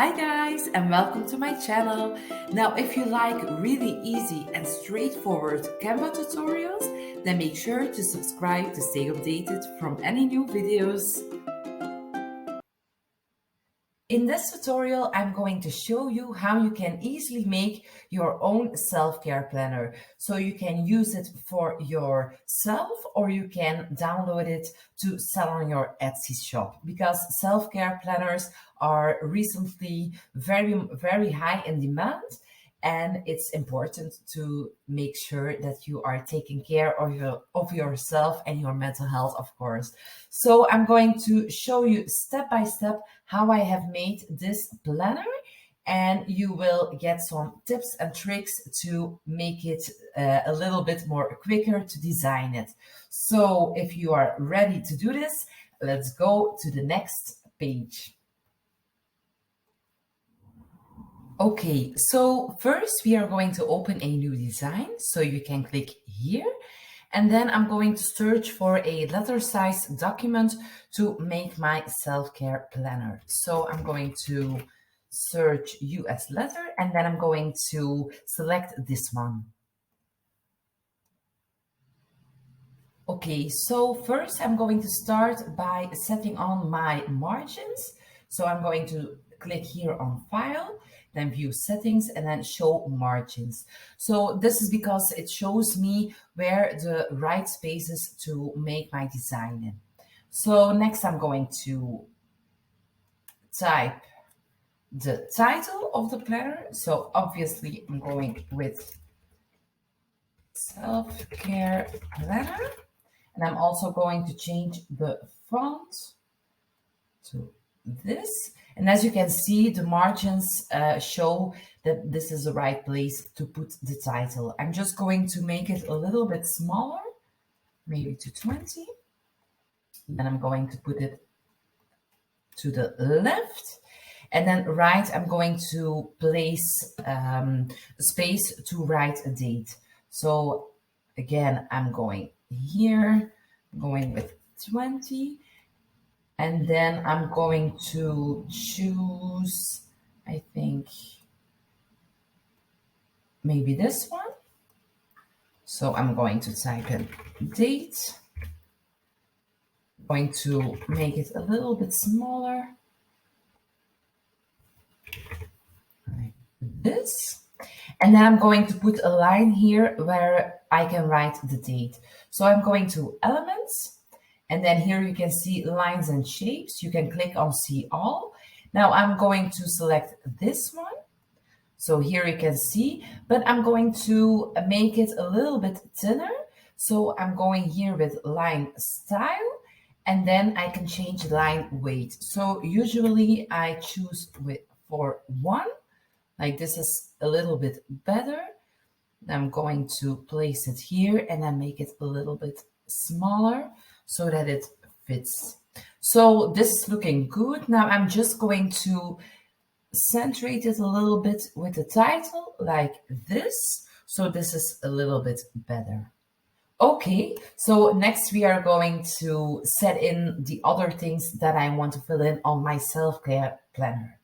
Hi guys and welcome to my channel. Now if you like really easy and straightforward Canva tutorials, then make sure to subscribe to stay updated from any new videos. In this tutorial, I'm going to show you how you can easily make your own self-care planner. So you can use it for yourself or you can download it to sell on your Etsy shop, because self-care planners are recently very high in demand. And it's important to make sure that you are taking care of yourself and your mental health, of course. So I'm going to show you step by step how I have made this planner, and you will get some tips and tricks to make it a little bit more quicker to design it. So if you are ready to do this, let's go to the next page. Okay, so first we are going to open a new design. So you can click here, and then I'm going to search for a letter size document to make my self-care planner. So I'm going to search US letter, and then I'm going to select this one. Okay, so first I'm going to start by setting on my margins. So I'm going to click here on File, then View Settings, and then Show Margins. So this is because it shows me where the right spaces to make my design in. So next I'm going to type the title of the planner. So obviously I'm going with Self-Care Planner. And I'm also going to change the font to this. And as you can see, the margins show that this is the right place to put the title. I'm just going to make it a little bit smaller, maybe to 20. Then I'm going to put it to the left. And then right, I'm going to place a space to write a date. So again, I'm going here, going with 20. And then I'm going to choose, I think, maybe this one. So I'm going to type in date. I'm going to make it a little bit smaller, like this. And then I'm going to put a line here where I can write the date. So I'm going to Elements, and then here you can see Lines and Shapes. You can click on See All. Now I'm going to select this one. So here you can see, but I'm going to make it a little bit thinner. So I'm going here with Line Style, and then I can change line weight. So usually I choose for 1. Like this is a little bit better. I'm going to place it here and then make it a little bit smaller so that it fits. So this is looking good. Now I'm just going to centrate it a little bit with the title like this. So this is a little bit better. Okay, so next we are going to set in the other things that I want to fill in on my self-care planner.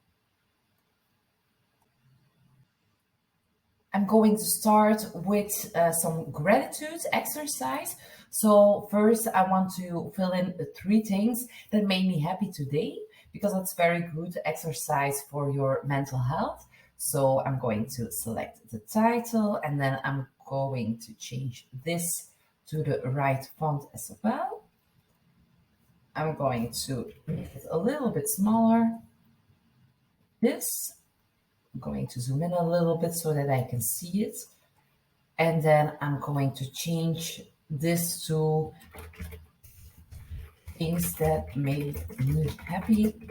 I'm going to start with some gratitude exercise. So first I want to fill in 3 things that made me happy today, because that's very good exercise for your mental health. So I'm going to select the title, and then I'm going to change this to the right font as well. I'm going to make it a little bit smaller. This. I'm going to zoom in a little bit so that I can see it. And then I'm going to change this to things that made me happy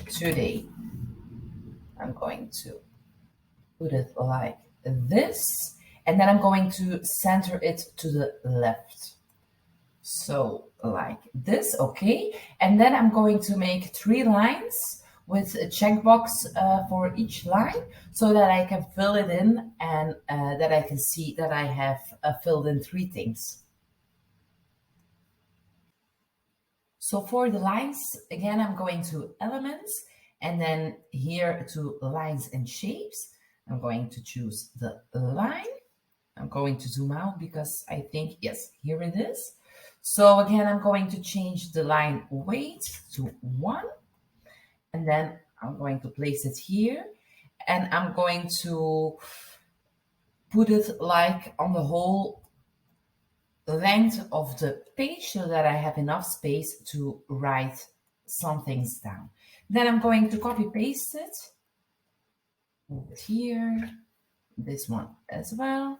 today. I'm going to put it like this. And then I'm going to center it to the left. So like this, okay. And then I'm going to make 3 lines with a checkbox for each line so that I can fill it in and that I can see that I have filled in 3 things. So for the lines, again, I'm going to Elements, And then here to lines and shapes, I'm going to choose the line. I'm going to zoom out because I think, yes, here it is. So again, I'm going to change the line weight to 1. And then I'm going to place it here. And I'm going to put it like on the whole length of the page so that I have enough space to write some things down. Then I'm going to copy paste it. Move it here, this one as well,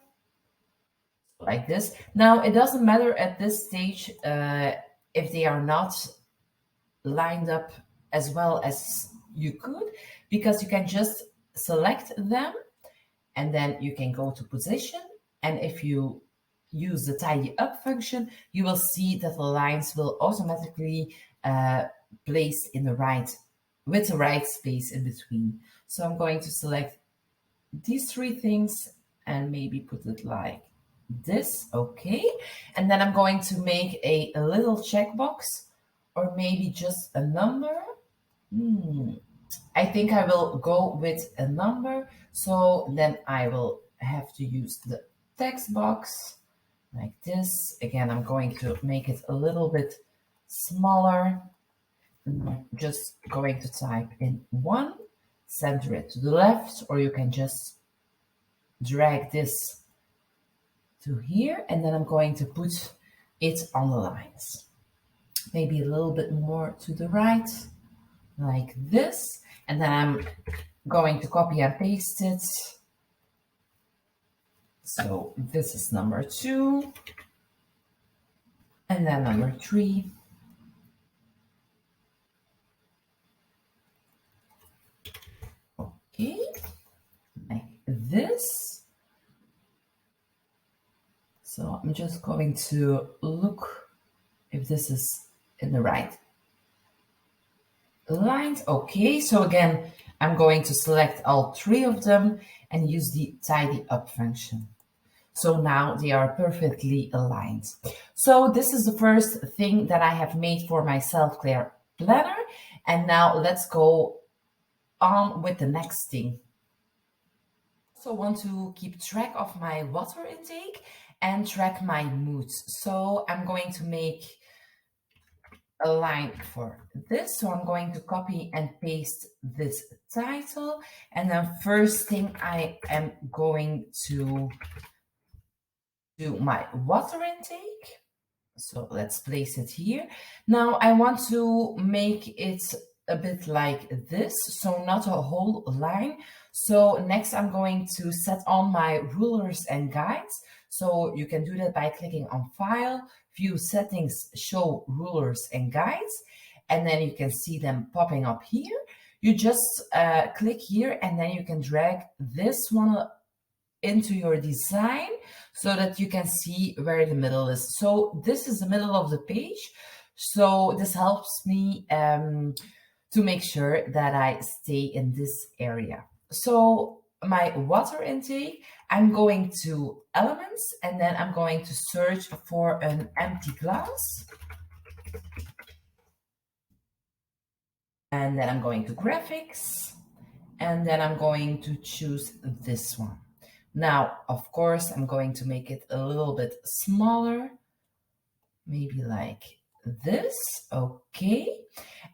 like this. Now it doesn't matter at this stage if they are not lined up as well as you could, because you can just select them and then you can go to position. And if you use the tidy up function, you will see that the lines will automatically place in the right, with the right space in between. So I'm going to select these 3 things and maybe put it like this. Okay. And then I'm going to make a little checkbox, or maybe just a number. I think I will go with a number. So then I will have to use the text box like this. Again, I'm going to make it a little bit smaller. I'm just going to type in 1, center it to the left, or you can just drag this to here, and then I'm going to put it on the lines. Maybe a little bit more to the right, like this. And then I'm going to copy and paste it. So this is number 2. And then number 3. Okay, like this. So I'm just going to look if this is in the right lines. Okay, so again, I'm going to select all 3 of them and use the tidy up function. So now they are perfectly aligned. So this is the first thing that I have made for my self-care planner. And now let's go on with the next thing. So I want to keep track of my water intake and track my moods. So I'm going to make a line for this. So I'm going to copy and paste this title. And then first thing I am going to do my water intake. So let's place it here. Now I want to make it a bit like this, so not a whole line. So next I'm going to set on my rulers and guides. So you can do that by clicking on File, View Settings, Show Rulers and Guides, and then you can see them popping up here. You just click here and then you can drag this one into your design so that you can see where the middle is. So this is the middle of the page. So this helps me to make sure that I stay in this area. So my water intake, I'm going to Elements, and then I'm going to search for an empty glass. And then I'm going to Graphics, and then I'm going to choose this one. Now, of course, I'm going to make it a little bit smaller, maybe like this. Okay.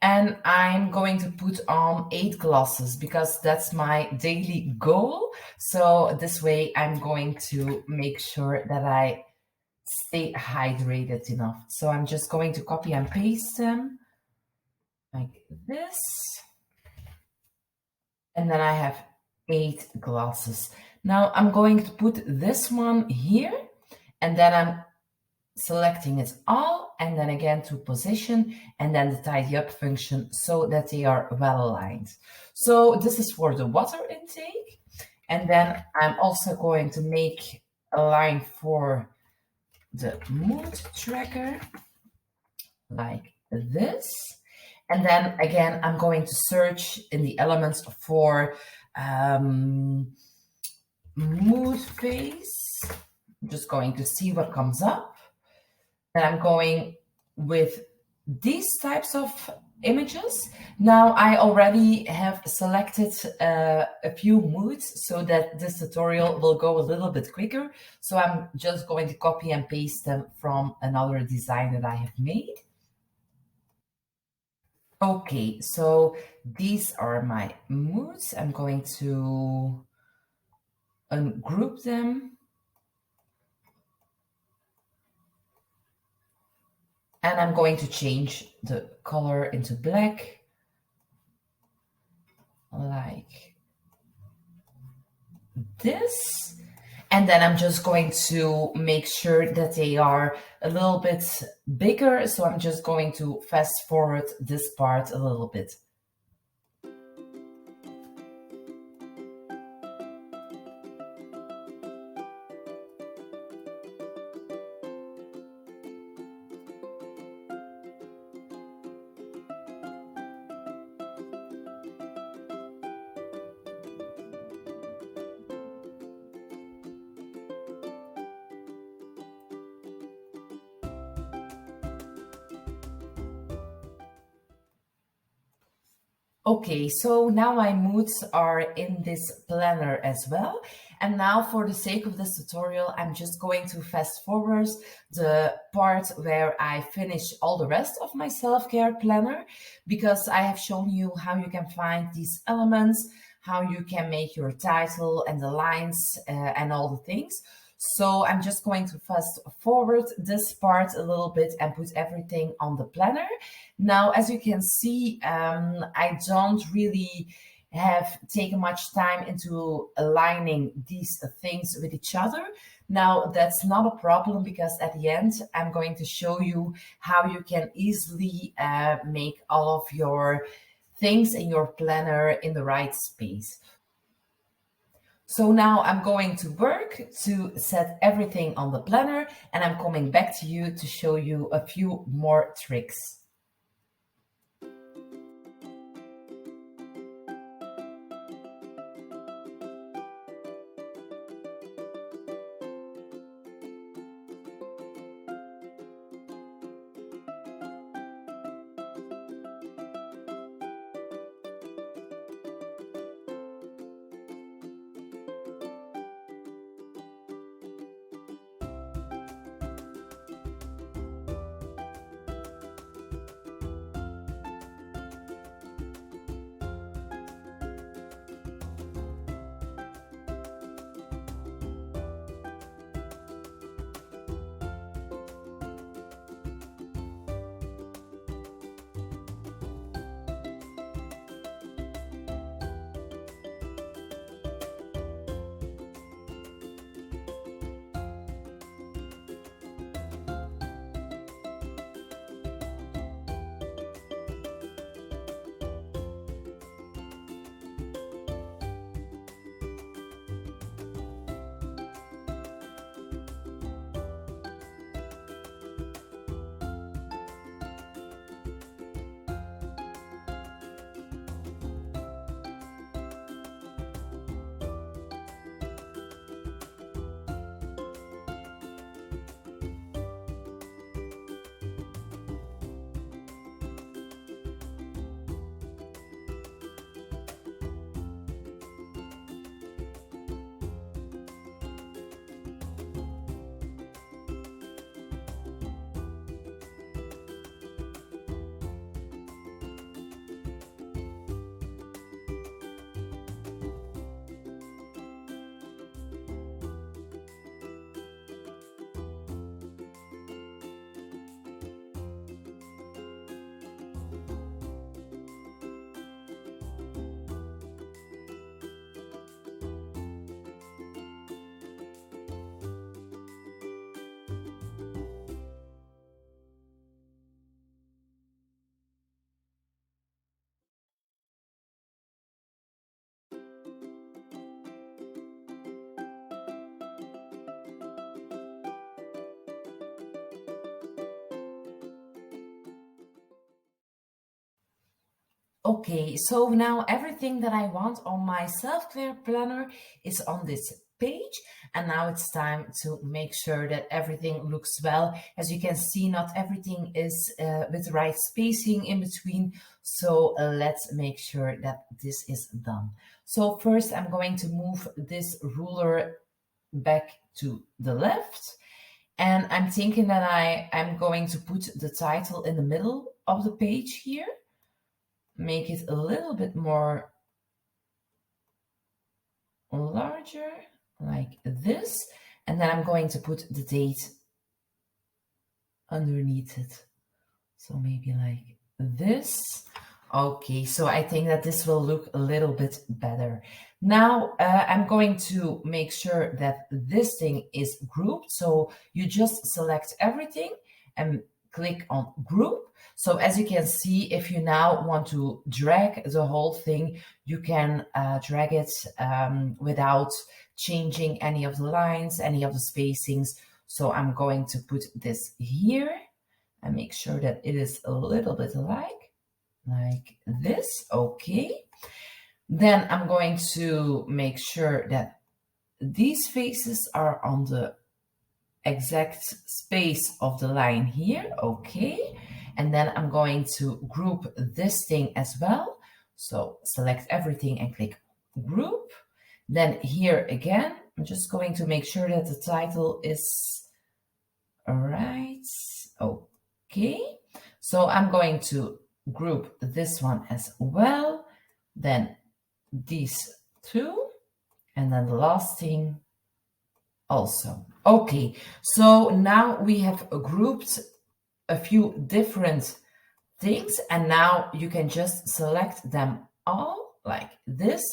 And I'm going to put on 8 glasses because that's my daily goal. So this way I'm going to make sure that I stay hydrated enough. So I'm just going to copy and paste them like this. And then I have 8 glasses. Now I'm going to put this one here, and then I'm selecting it all, and then again to position, and then the tidy up function so that they are well aligned. So this is for the water intake. And then I'm also going to make a line for the mood tracker like this. And then again, I'm going to search in the elements for mood phase. I'm just going to see what comes up. And I'm going with these types of images. Now I already have selected a few moods so that this tutorial will go a little bit quicker. So I'm just going to copy and paste them from another design that I have made. Okay, so these are my moods. I'm going to ungroup them. And I'm going to change the color into black, like this. And then I'm just going to make sure that they are a little bit bigger. So I'm just going to fast forward this part a little bit. Okay, so now my moods are in this planner as well. And now for the sake of this tutorial, I'm just going to fast forward the part where I finish all the rest of my self-care planner, because I have shown you how you can find these elements, how you can make your title and the lines and all the things. So I'm just going to fast forward this part a little bit and put everything on the planner. Now, as you can see, I don't really have taken much time into aligning these things with each other. Now, that's not a problem because at the end, I'm going to show you how you can easily make all of your things in your planner in the right space. So now I'm going to work to set everything on the planner, and I'm coming back to you to show you a few more tricks. Okay, so now everything that I want on my self-care planner is on this page. And now it's time to make sure that everything looks well. As you can see, not everything is with the right spacing in between. So let's make sure that this is done. So first I'm going to move this ruler back to the left. And I'm thinking that I'm going to put the title in the middle of the page here. Make it a little bit more larger, like this. And then I'm going to put the date underneath it. So maybe like this. Okay, so I think that this will look a little bit better. Now I'm going to make sure that this thing is grouped. So you just select everything and click on group. So as you can see, if you now want to drag the whole thing, you can drag it without changing any of the lines, any of the spacings. So I'm going to put this here and make sure that it is a little bit alike, like this. Okay. Then I'm going to make sure that these faces are on the exact space of the line here. Okay. And then I'm going to group this thing as well. So select everything and click group. Then here again, I'm just going to make sure that the title is all right. Okay. So I'm going to group this one as well. Then these two. And then the last thing also. Okay, so now we have grouped a few different things, and now you can just select them all like this,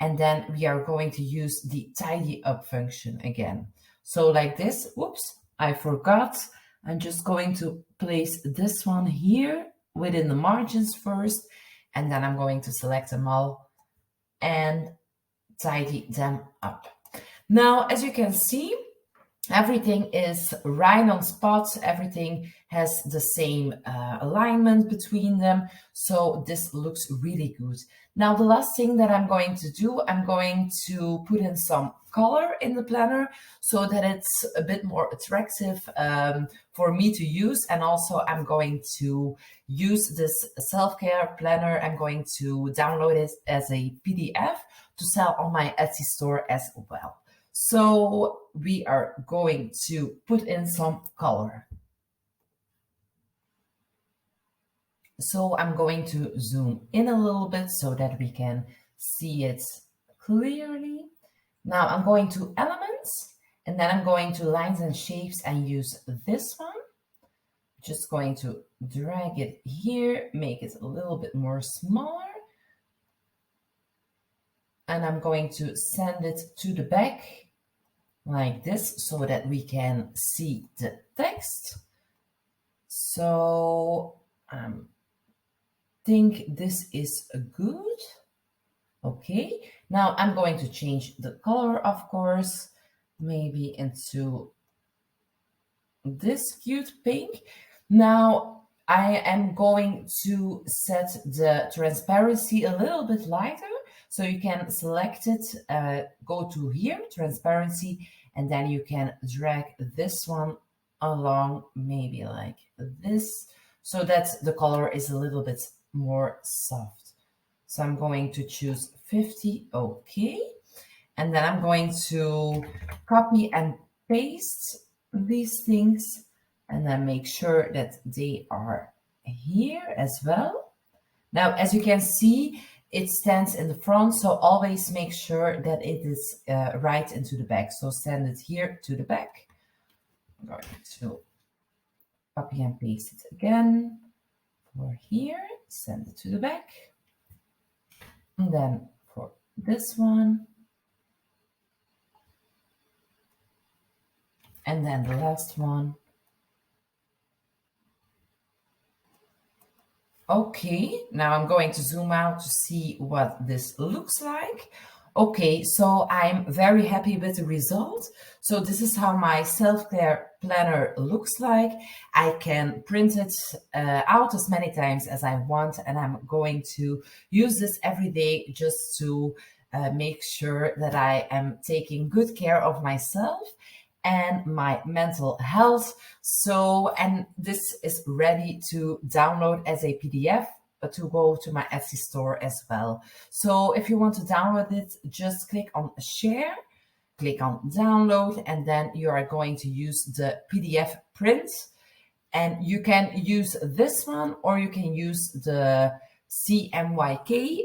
and then we are going to use the tidy up function again. So like this. Oops, I forgot. I'm just going to place this one here within the margins first, and then I'm going to select them all and tidy them up. Now, as you can see, everything is right on spot. Everything has the same alignment between them. So this looks really good. Now, the last thing that I'm going to do, I'm going to put in some color in the planner so that it's a bit more attractive for me to use. And also I'm going to use this self-care planner. I'm going to download it as a PDF to sell on my Etsy store as well. So we are going to put in some color. So I'm going to zoom in a little bit so that we can see it clearly. Now I'm going to elements, and then I'm going to lines and shapes and use this one. Just going to drag it here, make it a little bit more smaller. And I'm going to send it to the back like this so that we can see the text. So I think this is good. Okay, now I'm going to change the color, of course, maybe into this cute pink. Now I am going to set the transparency a little bit lighter. So you can select it, go to here, transparency, and then you can drag this one along, maybe like this, so that the color is a little bit more soft. So I'm going to choose 50, okay. And then I'm going to copy and paste these things and then make sure that they are here as well. Now, as you can see, it stands in the front, so always make sure that it is right into the back. So send it here to the back. I'm going to copy and paste it again for here, send it to the back. And then for this one. And then the last one. Okay, now I'm going to zoom out to see what this looks like. Okay, so I'm very happy with the result. So this is how my self-care planner looks like. I can print it out as many times as I want, and I'm going to use this every day just to make sure that I am taking good care of myself and my mental health. So, and this is ready to download as a PDF to go to my Etsy store as well. So if you want to download it, just click on share, click on download, and then you are going to use the PDF print. And you can use this one, or you can use the CMYK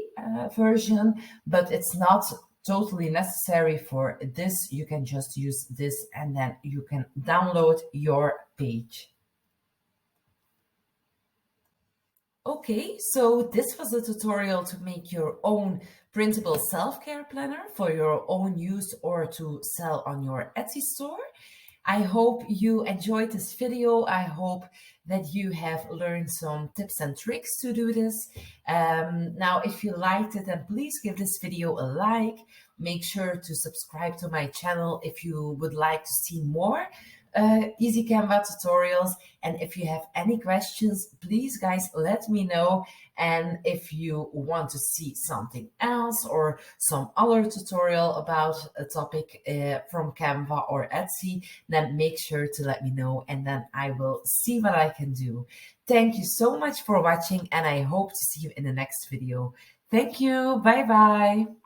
version, but it's not totally necessary for this. You can just use this, and then you can download your page. Okay, so this was a tutorial to make your own printable self-care planner for your own use or to sell on your Etsy store. I hope you enjoyed this video. I hope that you have learned some tips and tricks to do this. Now, if you liked it, then please give this video a like. Make sure to subscribe to my channel if you would like to see more easy Canva tutorials. And if you have any questions, please guys, let me know. And if you want to see something else or some other tutorial about a topic from Canva or Etsy, then make sure to let me know, and then I will see what I can do. Thank you so much for watching, and I hope to see you in the next video. Thank you. Bye bye.